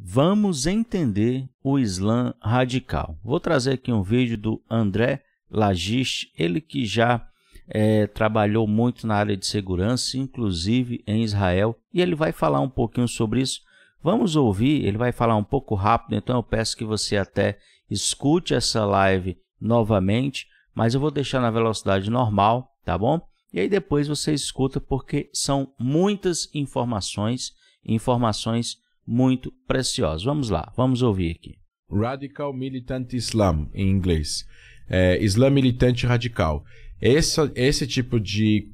Vamos entender o Islã radical. Vou trazer aqui um vídeo do André Lagish, ele que já trabalhou muito na área de segurança, inclusive em Israel, e ele vai falar um pouquinho sobre isso. Vamos ouvir, ele vai falar um pouco rápido, então eu peço que você até escute essa live novamente, mas eu vou deixar na velocidade normal, tá bom? E aí depois você escuta, porque são muitas informações muito preciosas. Vamos lá, vamos ouvir aqui. Radical Militant Islam, em inglês. Islã militante radical. Esse tipo de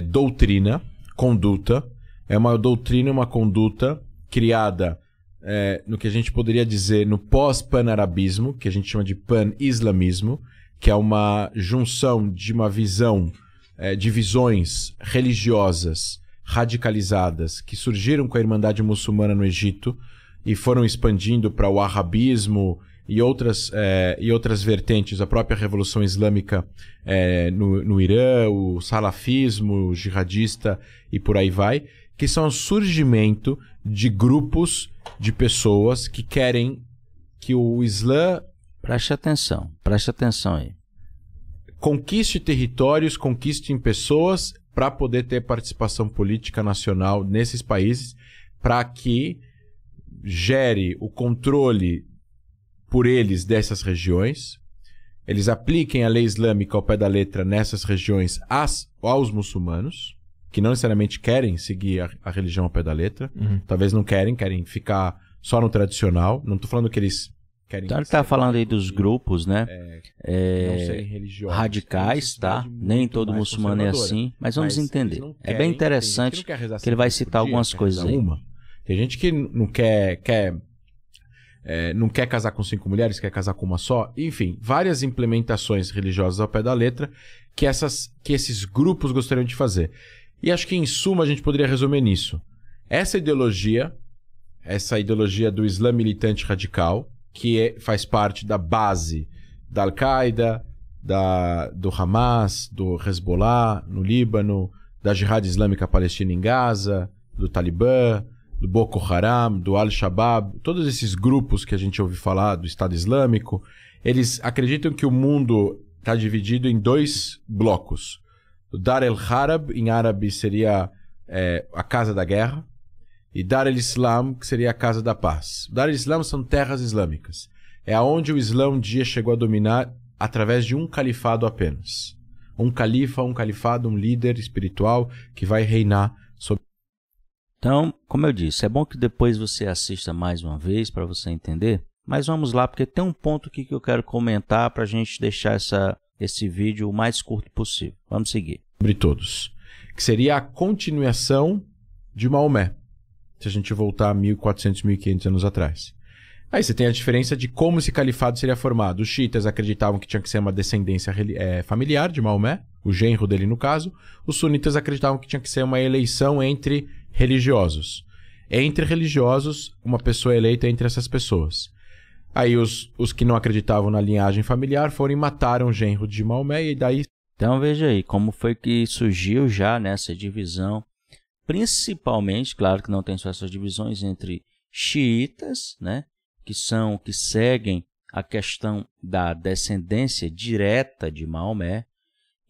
doutrina, conduta, é uma doutrina, uma conduta criada no que a gente poderia dizer no pós-pan-arabismo, que a gente chama de pan-islamismo, que é uma junção de uma visão de visões religiosas radicalizadas que surgiram com a Irmandade Muçulmana no Egito e foram expandindo para o arabismo e outras vertentes, a própria Revolução Islâmica no Irã, o salafismo, o jihadista e por aí vai, que são o surgimento de grupos de pessoas que querem que o Islã... Preste atenção aí. Conquiste territórios, conquiste pessoas para poder ter participação política nacional nesses países, para que gere o controle por eles dessas regiões, eles apliquem a lei islâmica ao pé da letra nessas regiões aos muçulmanos, que não necessariamente querem seguir a religião ao pé da letra, talvez não querem ficar só no tradicional, não estou falando que eles querem... Então ele está falando aí dos grupos, né? Não serem religiosos, radicais, tá? Nem todo muçulmano é assim, mas vamos entender. É bem interessante que ele vai citar algumas coisas aí. Tem gente que não quer casar com 5 mulheres, quer casar com uma só. Enfim, várias implementações religiosas ao pé da letra que esses grupos gostariam de fazer. E acho que, em suma, a gente poderia resumir nisso. Essa ideologia do Islã militante radical, que faz parte da base da Al-Qaeda, do Hamas, do Hezbollah no Líbano, da Jihad Islâmica Palestina em Gaza, do Talibã, do Boko Haram, do Al-Shabaab, todos esses grupos que a gente ouve falar do Estado Islâmico, eles acreditam que o mundo está dividido em 2 blocos. O Dar el-Harb, em árabe, seria a Casa da Guerra, e Dar el-Islam, que seria a Casa da Paz. Dar el-Islam são terras islâmicas. É onde o Islã um dia chegou a dominar através de um califado apenas. Um califa, um califado, um líder espiritual que vai reinar sobre... Então, como eu disse, é bom que depois você assista mais uma vez para você entender, mas vamos lá, porque tem um ponto aqui que eu quero comentar para a gente deixar esse vídeo o mais curto possível. Vamos seguir. Sobre todos, que seria a continuação de Maomé, se a gente voltar a 1400, 1500 anos atrás. Aí você tem a diferença de como esse califado seria formado. Os xiitas acreditavam que tinha que ser uma descendência familiar de Maomé, o genro dele no caso. Os sunitas acreditavam que tinha que ser uma eleição entre religiosos. Entre religiosos, uma pessoa eleita entre essas pessoas. Aí os que não acreditavam na linhagem familiar foram e mataram o genro de Maomé, e daí... Então veja aí como foi que surgiu já nessa divisão, principalmente, claro que não tem só essas divisões entre xiitas, né, que seguem a questão da descendência direta de Maomé,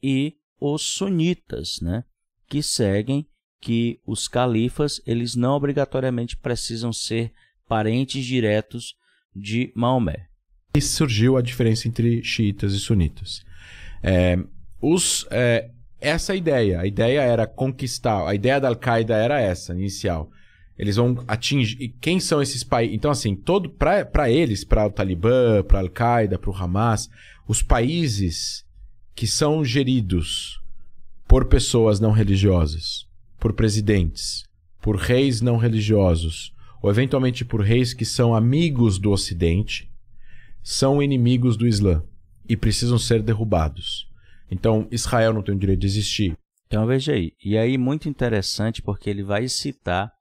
e os sunitas, né, que seguem que os califas, eles não obrigatoriamente precisam ser parentes diretos de Maomé. E surgiu a diferença entre xiitas e sunitas. Essa a ideia era conquistar, a ideia da Al-Qaeda era essa, inicial. Eles vão atingir... E quem são esses países? Então, assim, para eles, para o Talibã, para a Al-Qaeda, para o Hamas, os países que são geridos por pessoas não religiosas, por presidentes, por reis não religiosos, ou eventualmente por reis que são amigos do Ocidente, são inimigos do Islã e precisam ser derrubados. Então, Israel não tem o direito de existir. Então, veja aí. E aí, muito interessante, porque ele vai citar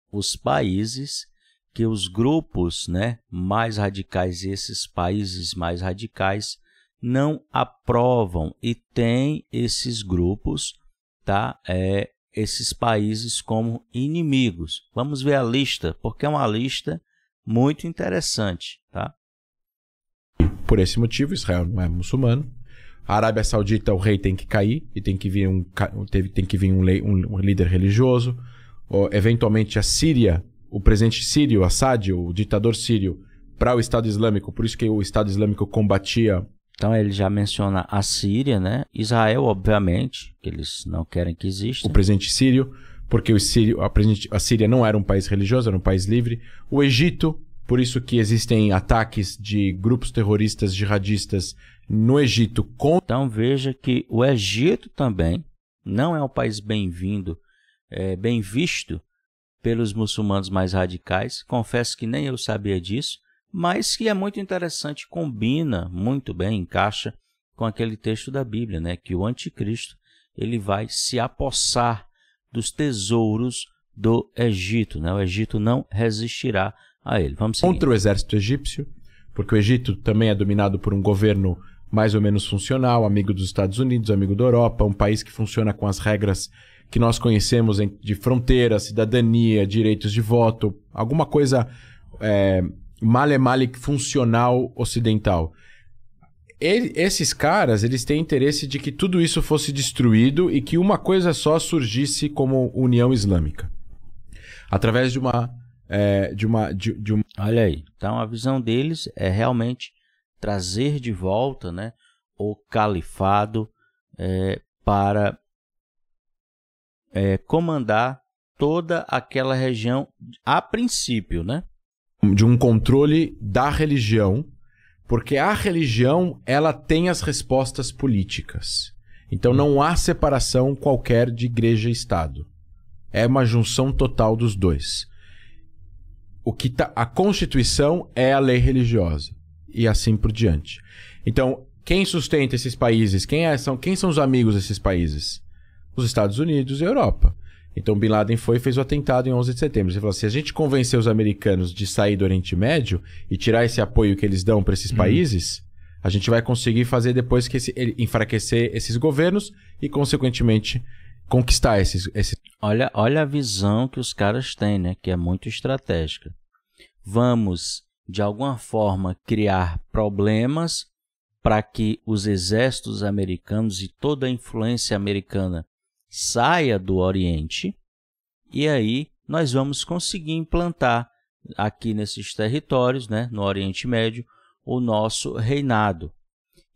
os países que os grupos, né, mais radicais, esses países mais radicais, não aprovam. E tem esses grupos, tá? Esses países como inimigos. Vamos ver a lista, porque é uma lista muito interessante, tá? Por esse motivo, Israel não é muçulmano. A Arábia Saudita, o rei tem que cair e tem que vir um líder religioso. Eventualmente, a Síria, o presidente sírio, Assad, o ditador sírio, para o Estado Islâmico, por isso que o Estado Islâmico combatia. Então ele já menciona a Síria, né? Israel, obviamente, que eles não querem que exista. O presidente sírio, porque a Síria não era um país religioso, era um país livre. O Egito, por isso que existem ataques de grupos terroristas jihadistas no Egito. Então veja que o Egito também não é um país bem-vindo, bem visto pelos muçulmanos mais radicais. Confesso que nem eu sabia disso, mas que é muito interessante, combina muito bem, encaixa com aquele texto da Bíblia, né? Que o anticristo ele vai se apossar dos tesouros do Egito, né? O Egito não resistirá a ele. Vamos seguir. Contra o exército egípcio, porque o Egito também é dominado por um governo mais ou menos funcional, amigo dos Estados Unidos, amigo da Europa, um país que funciona com as regras que nós conhecemos de fronteira, cidadania, direitos de voto, alguma coisa male funcional ocidental. Esses caras, eles têm interesse de que tudo isso fosse destruído e que uma coisa só surgisse como União Islâmica. Através de uma... Olha aí, então a visão deles é realmente trazer de volta, né, o califado para comandar toda aquela região a princípio, né? De um controle da religião, porque a religião ela tem as respostas políticas. Então não há separação qualquer de igreja e Estado. É uma junção total dos dois. A Constituição é a lei religiosa e assim por diante. Então, quem sustenta esses países? Quem são os amigos desses países? Os Estados Unidos e a Europa. Então, Bin Laden fez o atentado em 11 de setembro. Ele falou: se a gente convencer os americanos de sair do Oriente Médio e tirar esse apoio que eles dão para esses países, a gente vai conseguir fazer depois que enfraquecer esses governos e, consequentemente, conquistar esses... Olha a visão que os caras têm, né? Que é muito estratégica. Vamos, de alguma forma, criar problemas para que os exércitos americanos e toda a influência americana saia do Oriente, e aí nós vamos conseguir implantar aqui nesses territórios, né, no Oriente Médio, o nosso reinado.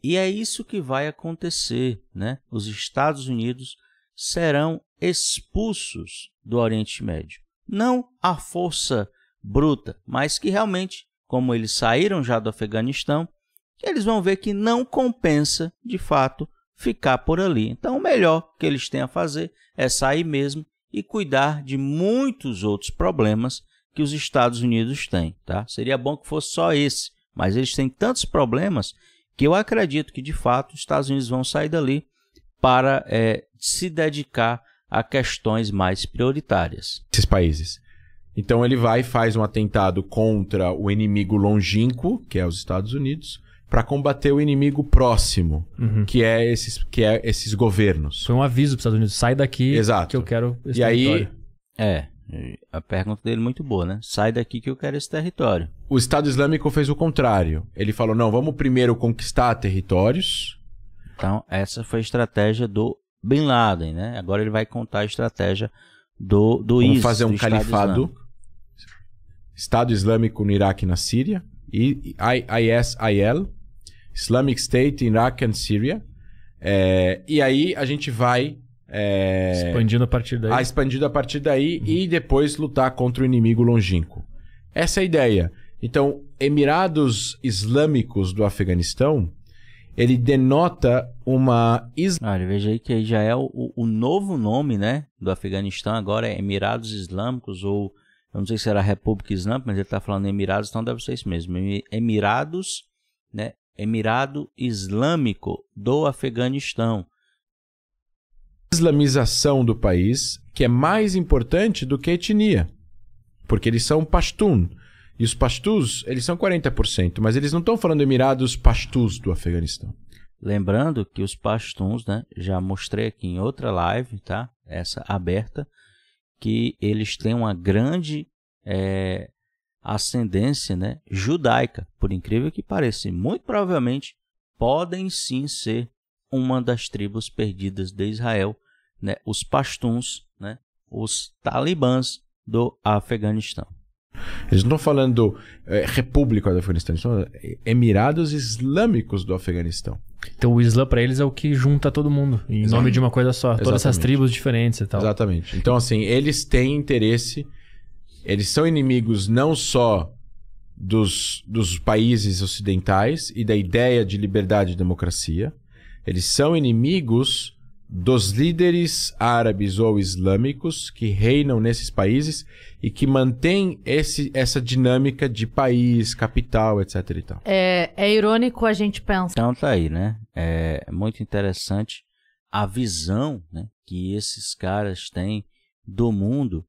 E é isso que vai acontecer, né? Os Estados Unidos serão expulsos do Oriente Médio. Não à força bruta, mas que realmente, como eles saíram já do Afeganistão, eles vão ver que não compensa, de fato, ficar por ali. Então, o melhor que eles têm a fazer é sair mesmo e cuidar de muitos outros problemas que os Estados Unidos têm, tá? Seria bom que fosse só esse, mas eles têm tantos problemas que eu acredito que, de fato, os Estados Unidos vão sair dali para se dedicar a questões mais prioritárias. Esses países. Então, ele vai e faz um atentado contra o inimigo longínquo, que é os Estados Unidos, para combater o inimigo próximo, que é esses governos. Foi um aviso para os Estados Unidos: sai daqui. Exato. Que eu quero esse e território. Aí, a pergunta dele é muito boa, né? Sai daqui que eu quero esse território. O Estado Islâmico fez o contrário. Ele falou: não, vamos primeiro conquistar territórios. Então, essa foi a estratégia do Bin Laden, né? Agora ele vai contar a estratégia do ISIS. Vamos fazer um califado. Estado Islâmico no Iraque e na Síria. ISIL, Islamic State in Iraq and Syria. E aí a gente vai... expandindo a partir daí. Expandindo a partir daí e depois lutar contra o inimigo longínquo. Essa é a ideia. Então, Emirados Islâmicos do Afeganistão, ele denota uma... Olha, veja aí que aí já é o novo nome, né, do Afeganistão. Agora é Emirados Islâmicos, ou eu não sei se era República Islâmica, mas ele está falando Emirados, então deve ser isso mesmo. Emirados, né, Emirado Islâmico do Afeganistão. Islamização do país, que é mais importante do que a etnia, porque eles são Pashtun. E os Pashtus, eles são 40%, mas eles não estão falando Emirados Pashtus do Afeganistão. Lembrando que os Pashtuns, né, já mostrei aqui em outra live, tá? Essa aberta, que eles têm uma grande ascendência, né, judaica, por incrível que pareça. Muito provavelmente podem sim ser uma das tribos perdidas de Israel, né, os pastuns, né, os talibãs do Afeganistão. Eles não estão falando República do Afeganistão, eles estão falando Emirados Islâmicos do Afeganistão. Então o Islã para eles é o que junta todo mundo, em nome de uma coisa só. Exatamente. Todas essas tribos diferentes e tal. Exatamente. Então assim, eles têm interesse, eles são inimigos não só dos países ocidentais e da ideia de liberdade e democracia, eles são inimigos dos líderes árabes ou islâmicos que reinam nesses países e que mantêm essa dinâmica de país, capital, etc. e tal. É irônico a gente pensar. Então tá aí, né? É muito interessante a visão, né, que esses caras têm do mundo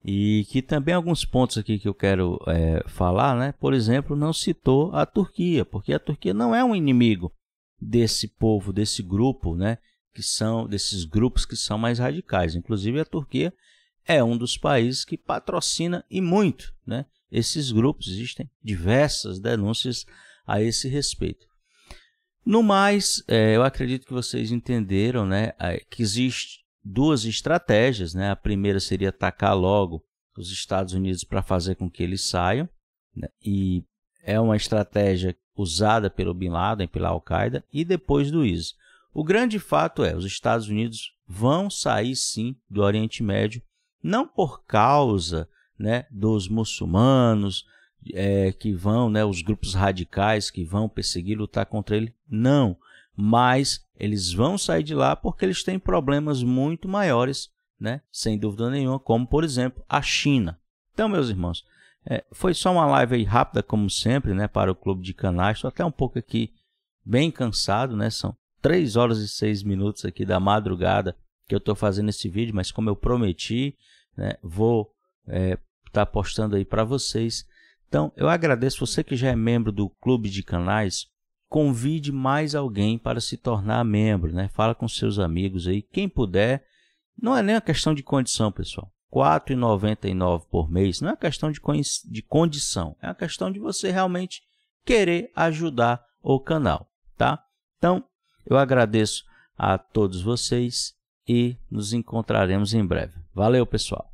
e que também alguns pontos aqui que eu quero falar, né? Por exemplo, não citou a Turquia, porque a Turquia não é um inimigo desse povo, desse grupo, né? Que são desses grupos que são mais radicais. Inclusive a Turquia é um dos países que patrocina e muito, né, esses grupos. Existem diversas denúncias a esse respeito. No mais, eu acredito que vocês entenderam, né, que existem duas estratégias, né? A primeira seria atacar logo os Estados Unidos para fazer com que eles saiam, né? E é uma estratégia usada pelo Bin Laden, pela Al-Qaeda e depois do ISIS. O grande fato os Estados Unidos vão sair sim do Oriente Médio, não por causa, né, dos muçulmanos que vão, né, os grupos radicais que vão perseguir, lutar contra ele, não. Mas eles vão sair de lá porque eles têm problemas muito maiores, né, sem dúvida nenhuma, como por exemplo a China. Então, meus irmãos, foi só uma live aí rápida, como sempre, né, para o Clube de Canais. Estou até um pouco aqui bem cansado, né, são 3 horas e 6 minutos aqui da madrugada que eu estou fazendo esse vídeo, mas como eu prometi, né, vou estar postando aí para vocês. Então, eu agradeço você que já é membro do Clube de Canais, convide mais alguém para se tornar membro, né? Fala com seus amigos aí, quem puder. Não é nem uma questão de condição, pessoal. R$ 4,99 por mês não é uma questão de condição, é uma questão de você realmente querer ajudar o canal, tá? Então, eu agradeço a todos vocês e nos encontraremos em breve. Valeu, pessoal!